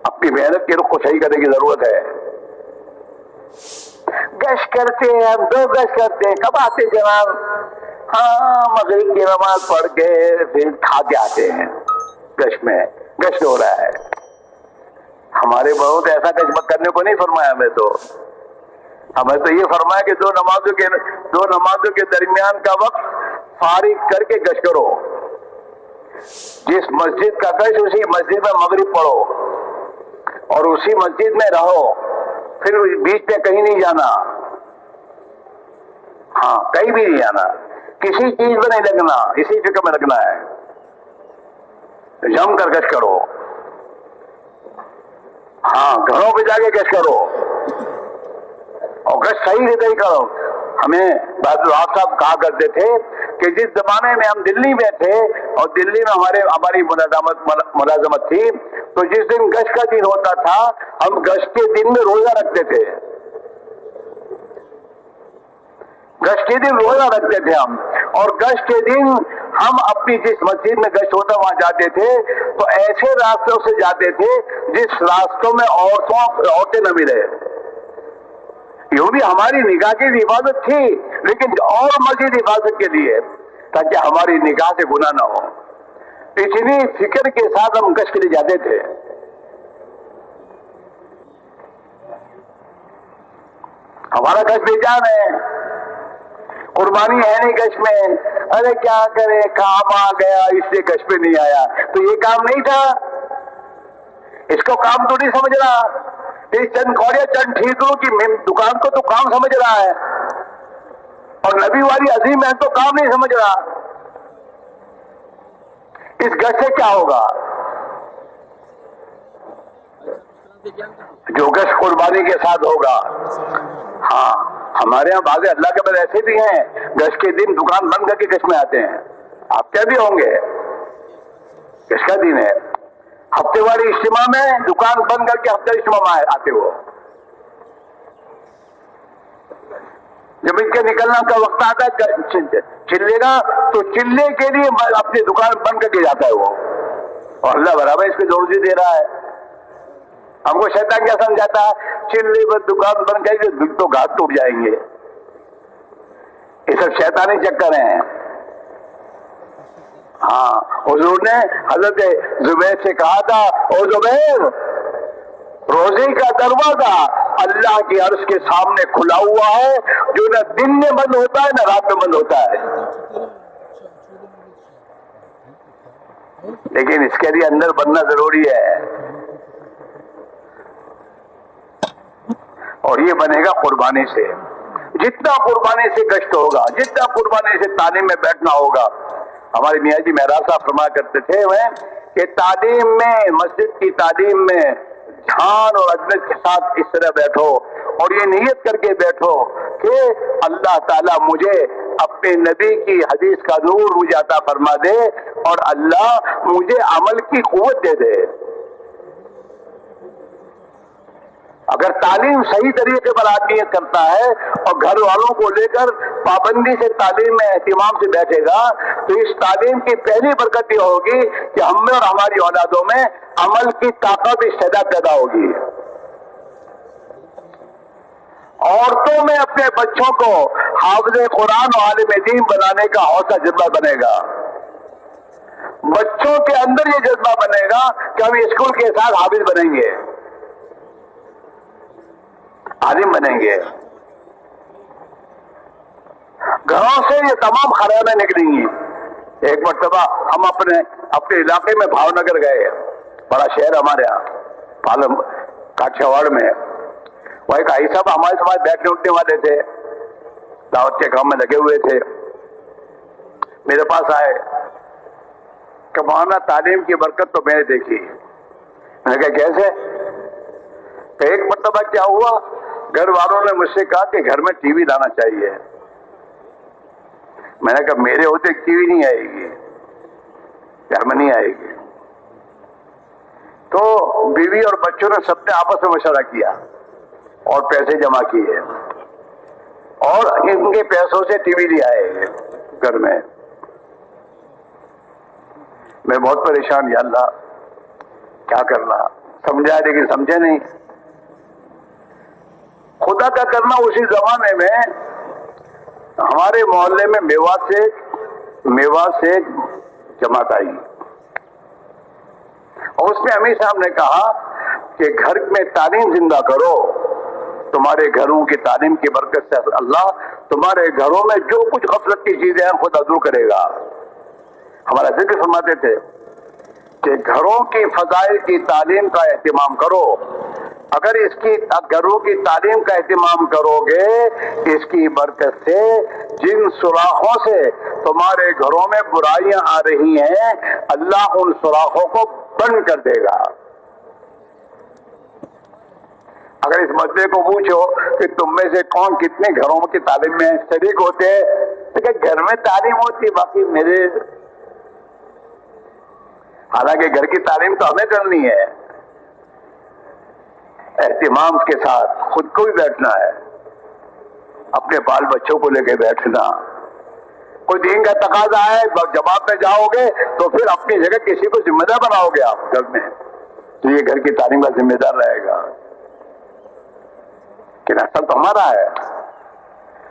اپنی محنت کے رخ کو صحیح کرنے کی ضرورت ہے. گشت کرتے ہیں ہم 2 گشت کرتے ہیں. کب آتے جناب؟ ہاں مغرب کی نماز پڑھ کے پھر کھا کے آتے ہیں. گشت میں گشت ہو رہا ہے. ہمارے بہت ایسا گشت کرنے کو نہیں فرمایا. ہمیں تو یہ فرمایا کہ 2 نمازوں کے درمیان کا وقت فارغ کر کے گشت کرو. جس مسجد کا گشت اسی مسجد میں مغرب پڑھو اور اسی مسجد میں رہو. پھر بیچ میں کہیں نہیں جانا. ہاں کہیں بھی نہیں جانا. کسی چیز میں نہیں لگنا. اسی فکر میں لگنا ہے. جم کر گشت کرو. ہاں گھروں پہ جا کے گشت کرو اور گشت صحیح سے صحیح کرو. ہمیں بعض آپ صاحب کہا کرتے تھے کہ جس زمانے میں ہم دلی میں تھے اور دلی میں ہماری ملازمت تھی تو جس دن گشت کا دن ہوتا تھا ہم گشت کے دن میں روزہ رکھتے تھے. گشت کے دن روزہ رکھتے تھے ہم. اور گشت کے دن ہم اپنی جس مسجد میں گشت ہوتا وہاں جاتے تھے تو ایسے راستوں سے جاتے تھے جس راستوں میں عورتیں نہ ملے. یوں بھی ہماری نگاہ کی حفاظت تھی لیکن اور مزید حفاظت کے لیے تاکہ ہماری نگاہ سے گناہ نہ ہو. اتنی فکر کے ساتھ ہم گشت کے لیے جاتے تھے. ہمارا گشت بے جان ہے. قربانی ہے نہیں گشت میں. ارے کیا کرے کام آ گیا اس لیے گشت پہ نہیں آیا. تو یہ کام نہیں تھا. اس کو کام تو نہیں سمجھ رہا. یہ چند کوڑیاں چند ٹھیکروں کی دکان کو تو کام سمجھ رہا ہے اور نبی والی عظیم ہے تو کام نہیں سمجھ رہا. اس گشت سے کیا ہوگا؟ جو گشت قربانی کے ساتھ ہوگا. ہاں ہمارے یہاں بعض اللہ کے بندے ایسے بھی ہیں گشت کے دن دکان بند کر کے گشت میں آتے ہیں. آپ کیا بھی ہوں گے؟ گشت کا دن ہے. ہفتے والی اجتماع میں دکان بند کر کے ہفتے اجتماع میں آتے ہو. جب ان کے نکلنا کا وقت آتا ہے چلے گا تو چلے کے لیے اپنی دکان بند کر کے جاتا ہے وہ. اور اللہ برابر اس پہ روزی دے رہا ہے. ہم کو شیطان کیا سمجھاتا ہے؟ چلے پر دکان بند کر کے تو گھاٹ ٹوٹ جائیں گے. یہ سب شیطانی چکر ہیں. ہاں حضور نے حضرت زبیر سے کہا تھا او زبیر روزے کا دروازہ اللہ کی عرش کے سامنے کھلا ہوا ہے جو نہ دن میں بند ہوتا ہے نہ رات میں بند ہوتا ہے. لیکن اس کے لیے اندر بننا ضروری ہے اور یہ بنے گا قربانی سے. جتنا قربانی سے گشت ہوگا جتنا قربانی سے تعلیم میں بیٹھنا ہوگا. ہمارے میاں جی مہراج صاحب فرمایا کرتے تھے کہ تعلیم میں مسجد کی تعلیم میں دھیان اور عظمت کے ساتھ اس طرح بیٹھو اور یہ نیت کر کے بیٹھو کہ اللہ تعالیٰ مجھے اپنے نبی کی حدیث کا نور مجھے عطا فرما دے اور اللہ مجھے عمل کی قوت دے دے. اگر تعلیم صحیح طریقے پر آدمی کرتا ہے اور گھر والوں کو لے کر پابندی سے تعلیم میں اہتمام سے بیٹھے گا تو اس تعلیم کی پہلی برکت یہ ہوگی کہ ہم میں اور ہماری اولادوں میں عمل کی طاقت استعداد پیدا ہوگی. عورتوں میں اپنے بچوں کو حافظ قرآن و عالم دین بنانے کا حوصلہ جذبہ بنے گا. بچوں کے اندر یہ جذبہ بنے گا کہ ہم اسکول کے ساتھ حافظ بنیں گے عالم بنیں گے. گھروں سے یہ تمام خرابیں نکلیں گی. ایک مرتبہ ہم اپنے علاقے میں بھاؤ نگر گئے. بڑا شہر ہمارے یہاں کاٹھیاواڑ میں. وہ ایک آئی صاحب ہمارے سماج بیٹھنے اٹھنے والے تھے دعوت کے کام میں لگے ہوئے تھے. میرے پاس آئے کہ مولانا تعلیم کی برکت تو میں نے دیکھی. میں نے کہا کیسے؟ کہ ایک مرتبہ کیا ہوا گھر والوں نے مجھ سے کہا کہ گھر میں ٹی وی لانا چاہیے. میں نے کہا میرے ہوتے ٹی وی نہیں آئے گی گھر میں نہیں آئے گی. تو بیوی اور بچوں نے سب نے آپس میں مشورہ کیا اور پیسے جمع کیے اور ان کے پیسوں سے ٹی وی لے آئے گھر میں. میں بہت پریشان یا اللہ کیا کرنا. سمجھا لیکن سمجھے نہیں. خدا کا کرنا اسی زمانے میں ہمارے محلے میں میوا سے جماعت آئی اور اس میں امیر صاحب نے کہا کہ گھر میں تعلیم زندہ کرو. تمہارے گھروں کی تعلیم کی برکت سے اللہ تمہارے گھروں میں جو کچھ غفلت کی چیزیں ہیں خدا دور کرے گا. ہمارا ذکر فرماتے تھے کہ گھروں کی فضائل کی تعلیم کا اہتمام کرو. اگر اس کی گھروں کی تعلیم کا اہتمام کرو گے اس کی برکت سے جن سوراخوں سے تمہارے گھروں میں برائیاں آ رہی ہیں اللہ ان سوراخوں کو بند کر دے گا. اگر اس مسئلے کو پوچھو کہ تم میں سے کون کتنے گھروں کی تعلیم میں شریک ہوتے ہیں تو کہ گھر میں تعلیم ہوتی ہے باقی میرے، حالانکہ گھر کی تعلیم تو ہمیں کرنی ہے، اہتمام کے ساتھ خود کو بھی بیٹھنا ہے، اپنے بال بچوں کو لے کے بیٹھنا. کوئی دین کا تقاضا ہے جواب میں جاؤ گے تو پھر اپنی جگہ کسی کو ذمہ دار بناؤ گے آپ گھر میں تو یہ گھر کی تعلیم کا ذمہ دار رہے گا کہ اصل تو ہمارا ہے.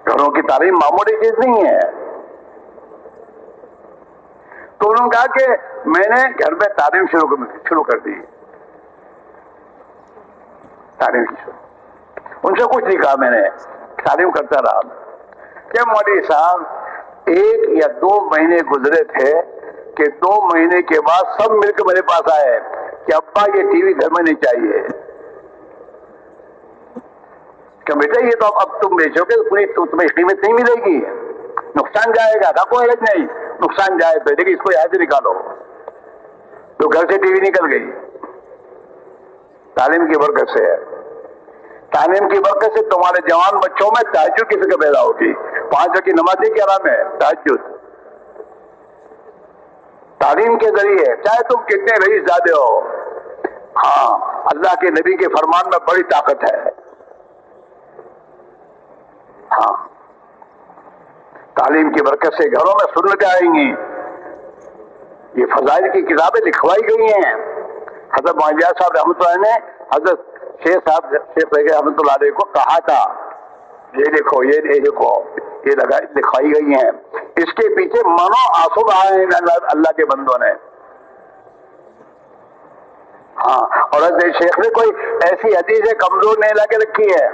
گھروں کی تعلیم معمولی چیز نہیں ہے. تو انہوں نے کہا کہ میں نے گھر میں تعلیم شروع کر دی. تعلیم کی ان سے کچھ نہیں کہا، میں نے تعلیم کرتا رہا. کہ مولوی صاحب 1 یا 2 مہینے گزرے تھے کہ 2 مہینے کے بعد سب مل کے میرے پاس آئے کہ ابا یہ ٹی وی گھر میں نہیں چاہیے. کہ بیٹا یہ تو اب تم بیچو گے تمہیں قیمت نہیں ملے گی، نقصان جائے گا. کوئی حرج نہیں، نقصان جائے تو لیکن اس کو یہاں سے نکالو. تو گھر سے ٹی وی نکل گئی. تعلیم کی برکت سے ہے. تعلیم کی برکت سے تمہارے جوان بچوں میں تہجد کی فکر پیدا ہوگی. 5 وقت کی نماز کے آرام ہے تہجد. تعلیم کے ذریعے چاہے تم کتنے رئیس زادے ہو، ہاں اللہ کے نبی کے فرمان میں بڑی طاقت ہے. ہاں تعلیم کی برکت سے گھروں میں سنتیں آئیں گی. یہ فضائل کی کتابیں لکھوائی گئی ہیں. حضرت معاویہ صاحب رحمۃ اللہ نے حضرت شیخ رحمۃ اللہ علیہ کو کہا تھا یہ لکھو یہ لکھو، یہ لکھوائی گئی ہیں. اس کے پیچھے منو آنسو بہائے ہیں اللہ کے بندوں نے. ہاں اور حضرت شیخ نے کوئی ایسی حدیث کمزور نہیں لا کے رکھی ہے.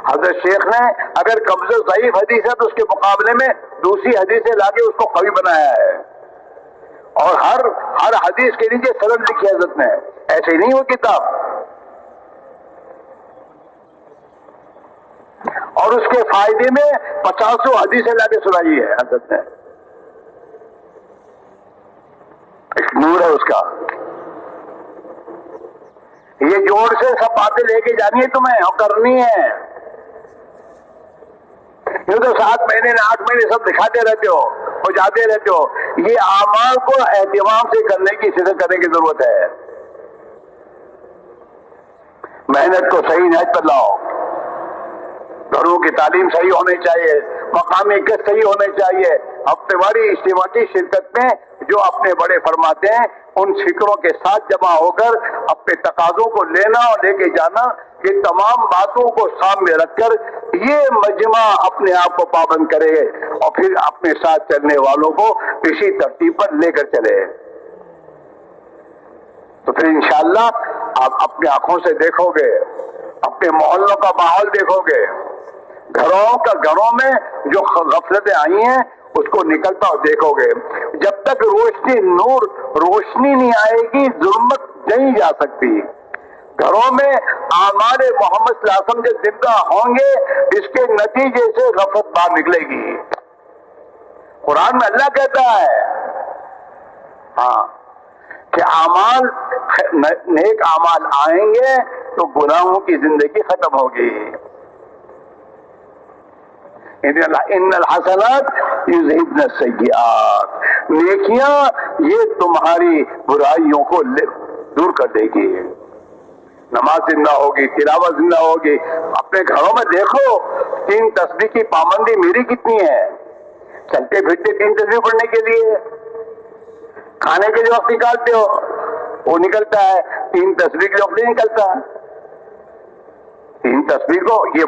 حضرت شیخ نے اگر کمزور ضعیف حدیث ہے تو اس کے مقابلے میں دوسری حدیثیں لا کے اس کو قوی بنایا ہے. اور ہر حدیث کے نیچے سند لکھی حضرت نے. ایسے ہی نہیں وہ کتاب. اور اس کے فائدے میں 50 حدیثیں لا کے سنائی ہے حضرت نے. ایک نور ہے اس کا. یہ جوڑ سے سب باتیں لے کے جانی ہے تمہیں اور کرنی ہے. یہ تو 7 مہینے 8 مہینے سب دکھاتے رہتے ہو اور جاتے رہتے ہو. یہ اعمال کو اہتمام سے کرنے کی فکر کرنے کی ضرورت ہے. محنت کو صحیح نہج پر لاؤ. گھروں کی تعلیم صحیح ہونی چاہیے، مقامی قسط صحیح ہونے چاہیے. ہفتے واری اجتماعی شرکت میں جو اپنے بڑے فرماتے ہیں ان فکروں کے ساتھ جمع ہو کر اپنے تقاضوں کو لینا اور لے کے جانا، یہ تمام باتوں کو سامنے رکھ کر یہ مجمع اپنے آپ کو پابند کرے اور پھر اپنے ساتھ چلنے والوں کو اسی ترتیب پر لے کر چلے. تو پھر انشاءاللہ آپ اپنے آنکھوں سے دیکھو گے، اپنے محلوں کا ماحول دیکھو گے، گھروں میں جو غفلتیں آئی ہیں اس کو نکلتا اور دیکھو گے. جب تک روشنی نہیں آئے گی ظلمت نہیں جا سکتی. گھروں میں اعمال محمد صلی اللہ علیہ وسلم جو زندہ ہوں گے اس کے نتیجے سے غفلت باہر نکلے گی. قرآن میں اللہ کہتا ہے ہاں کہ نیک اعمال آئیں گے تو گناہوں کی زندگی ختم ہوگی. ان الحسنات یذہبن السیئات، نیکیاں یہ تمہاری برائیوں کو دور کر دے گی. نماز زندہ ہوگی، تلاوت زندہ ہوگی. اپنے گھروں میں دیکھو 3 تسبیح کی پابندی میری کتنی ہے. چلتے پھرتے 3 تسبیح پڑھنے کے لیے، کھانے کے لیے وقت نکالتے ہو. وہ نکلتا ہے، 3 تسبیح کے وقت نہیں نکلتا، 3 تسبیح کو یہ